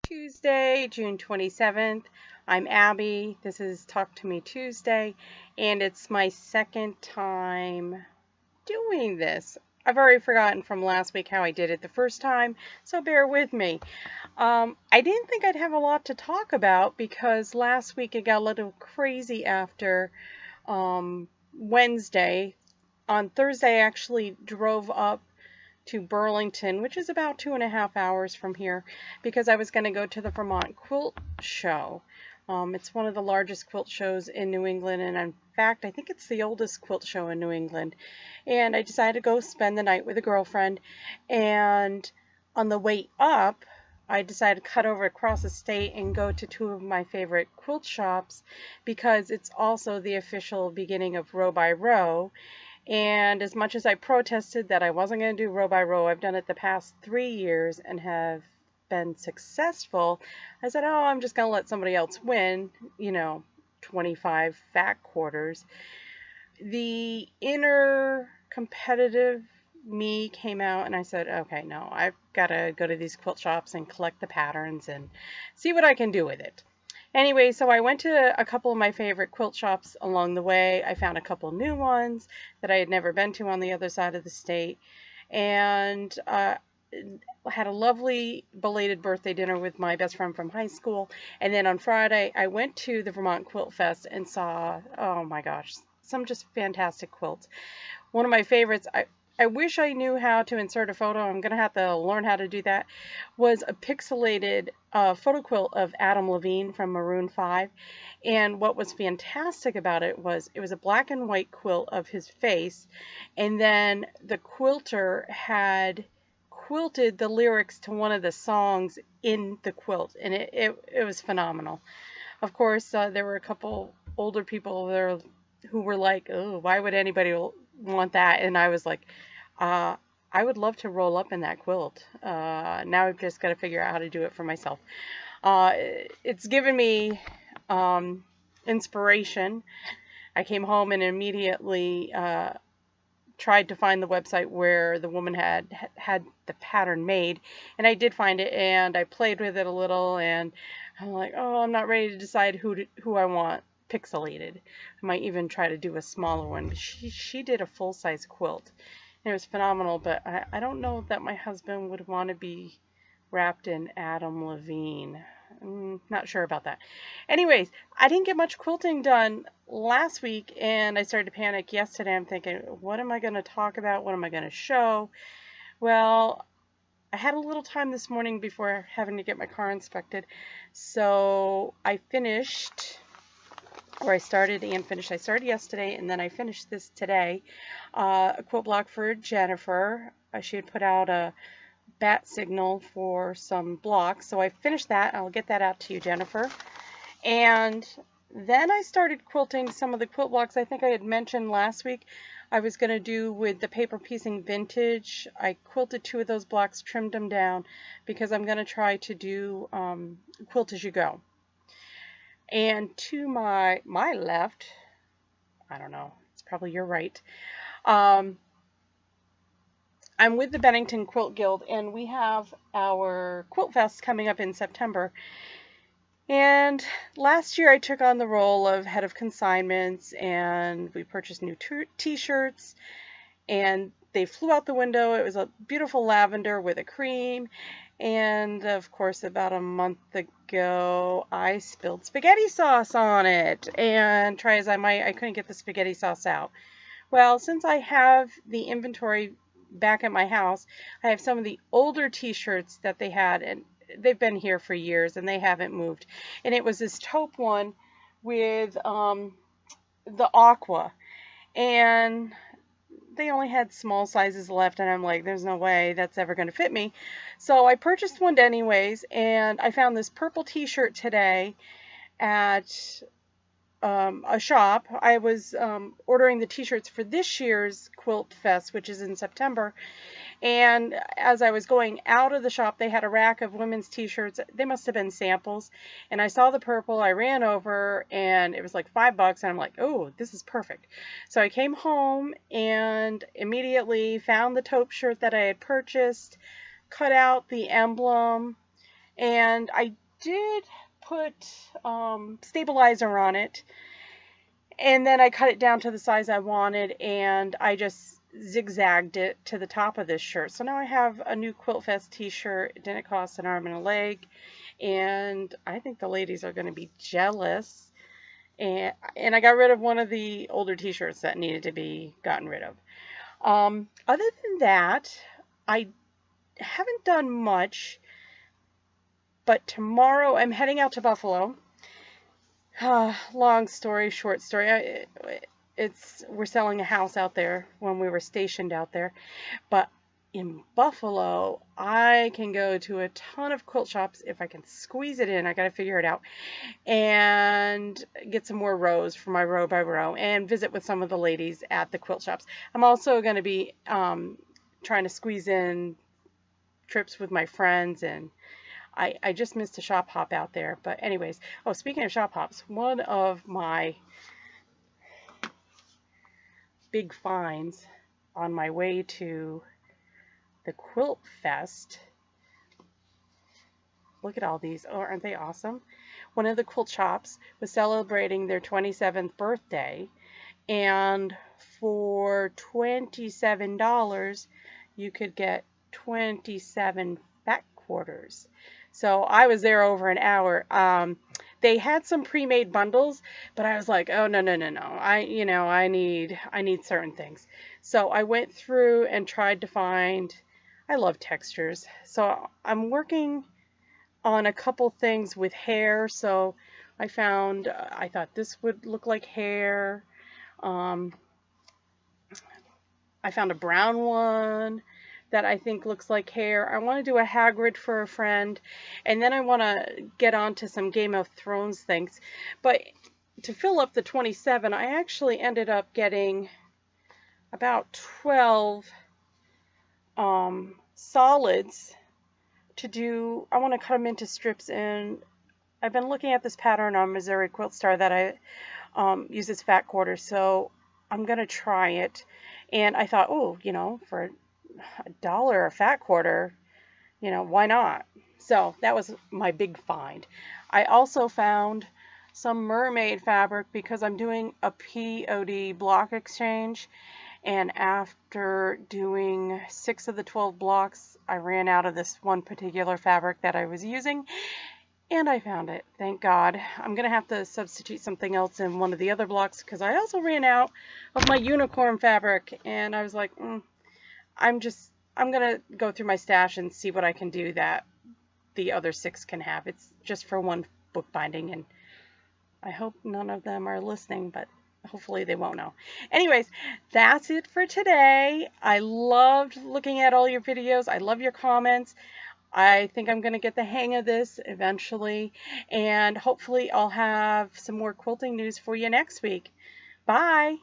Tuesday, June 27th. I'm Abby. This is Talk to Me Tuesday, and it's my second time doing this. I've already forgotten from last week how I did it the first time, so bear with me. I didn't think I'd have a lot to talk about because last week it got a little crazy after Wednesday. On Thursday, I actually drove up to Burlington, which is about 2.5 hours from here, because I was going to go to the Vermont Quilt Show. It's one of the largest quilt shows in New England, and in fact, I think it's the oldest quilt show in New England. And I decided to go spend the night with a girlfriend, and on the way up, I decided to cut over across the state and go to two of my favorite quilt shops because it's also the official beginning of row by row. And as much as I protested that I wasn't going to do row by row, I've done it the past 3 years and have been successful. I said, oh, I'm just going to let somebody else win, 25 fat quarters. The inner competitive me came out and I said, okay, no, I've got to go to these quilt shops and collect the patterns and see what I can do with it. Anyway, so I went to a couple of my favorite quilt shops along the way. I found a couple new ones that I had never been to on the other side of the state, and had a lovely belated birthday dinner with my best friend from high school. And then on Friday, I went to the Vermont Quilt Fest and saw, oh my gosh, some just fantastic quilts. One of my favorites, I wish I knew how to insert a photo. I'm going to have to learn how to do that. Was a pixelated photo quilt of Adam Levine from Maroon 5. And what was fantastic about it was a black and white quilt of his face. And then the quilter had quilted the lyrics to one of the songs in the quilt. And it was phenomenal. Of course, there were a couple older people there who were like, oh, why would anybody want that? And I was like, I would love to roll up in that quilt. Now I've just got to figure out how to do it for myself. It's given me inspiration. I came home and immediately tried to find the website where the woman had the pattern made, and I did find it, and I played with it a little, and I'm like, oh, I'm not ready to decide who I want pixelated. I might even try to do a smaller one. She did a full-size quilt. It was phenomenal, but I don't know that my husband would want to be wrapped in Adam Levine. Not sure about that. Anyways, I didn't get much quilting done last week, and I started to panic yesterday. I'm thinking, what am I going to talk about? What am I going to show? Well, I had a little time this morning before having to get my car inspected, so I finished... I started and finished. I started yesterday and then I finished this today. A quilt block for Jennifer. She had put out a bat signal for some blocks, so I finished that. I'll get that out to you, Jennifer. And then I started quilting some of the quilt blocks I think I had mentioned last week I was going to do with the paper piecing vintage. I quilted 2 of those blocks, trimmed them down because I'm going to try to do quilt as you go. And to my left, I don't know, it's probably your right, I'm with the Bennington Quilt Guild, and we have our Quilt Fest coming up in September. And last year I took on the role of head of consignments, and we purchased new t-shirts, and they flew out the window. It was a beautiful lavender with a cream. And of course, about a month ago, I spilled spaghetti sauce on it. And try as I might, I couldn't get the spaghetti sauce out. Well, since I have the inventory back at my house, I have some of the older t-shirts that they had, and they've been here for years and they haven't moved. And it was this taupe one with the aqua. And they only had small sizes left, and I'm like, there's no way that's ever going to fit me. So I purchased one anyways, and I found this purple t-shirt today at a shop. I was ordering the t-shirts for this year's Quilt Fest, which is in September, and as I was going out of the shop, they had a rack of women's t-shirts. They must have been samples, and I saw the purple. I ran over, and it was like $5, and I'm like, oh, this is perfect. So I came home and immediately found the taupe shirt that I had purchased, cut out the emblem, And I did put stabilizer on it, and then I cut it down to the size I wanted, and I just zigzagged it to the top of this shirt. So now I have a new Quilt Fest t-shirt. It didn't cost an arm and a leg, and I think the ladies are going to be jealous. And I got rid of one of the older t-shirts that needed to be gotten rid of. Other than that, I haven't done much, but tomorrow I'm heading out to Buffalo. Long story, short story. We're selling a house out there when we were stationed out there, but in Buffalo, I can go to a ton of quilt shops if I can squeeze it in. I got to figure it out, and get some more rows for my row by row and visit with some of the ladies at the quilt shops. I'm also going to be trying to squeeze in trips with my friends, and I just missed a shop hop out there. But anyways, oh, speaking of shop hops, one of my big finds on my way to the Quilt Fest. Look at all these. Oh, aren't they awesome? One of the quilt shops was celebrating their 27th birthday, and for $27 you could get 27 fat quarters. So I was there over an hour. They had some pre-made bundles, but I was like, oh no. I need certain things. So I went through and tried to find. I love textures, so I'm working on a couple things with hair. So I thought this would look like hair. I found a brown one that I think looks like hair. I want to do a Hagrid for a friend, and then I want to get on to some Game of Thrones things. But to fill up the 27, I actually ended up getting about 12 solids to do. I want to cut them into strips, and I've been looking at this pattern on Missouri Quilt Star that I uses fat quarters, so I'm gonna try it. And I thought, oh, for $1 a fat quarter, why not? So that was my big find. I also found some mermaid fabric because I'm doing a POD block exchange, and after doing 6 of the 12 blocks, I ran out of this one particular fabric that I was using, and I found it. Thank God. I'm going to have to substitute something else in one of the other blocks because I also ran out of my unicorn fabric, and I was like, I'm going to go through my stash and see what I can do that the other 6 can have. It's just for one bookbinding, and I hope none of them are listening, but hopefully they won't know. Anyways, that's it for today. I loved looking at all your videos. I love your comments. I think I'm going to get the hang of this eventually, and hopefully I'll have some more quilting news for you next week. Bye!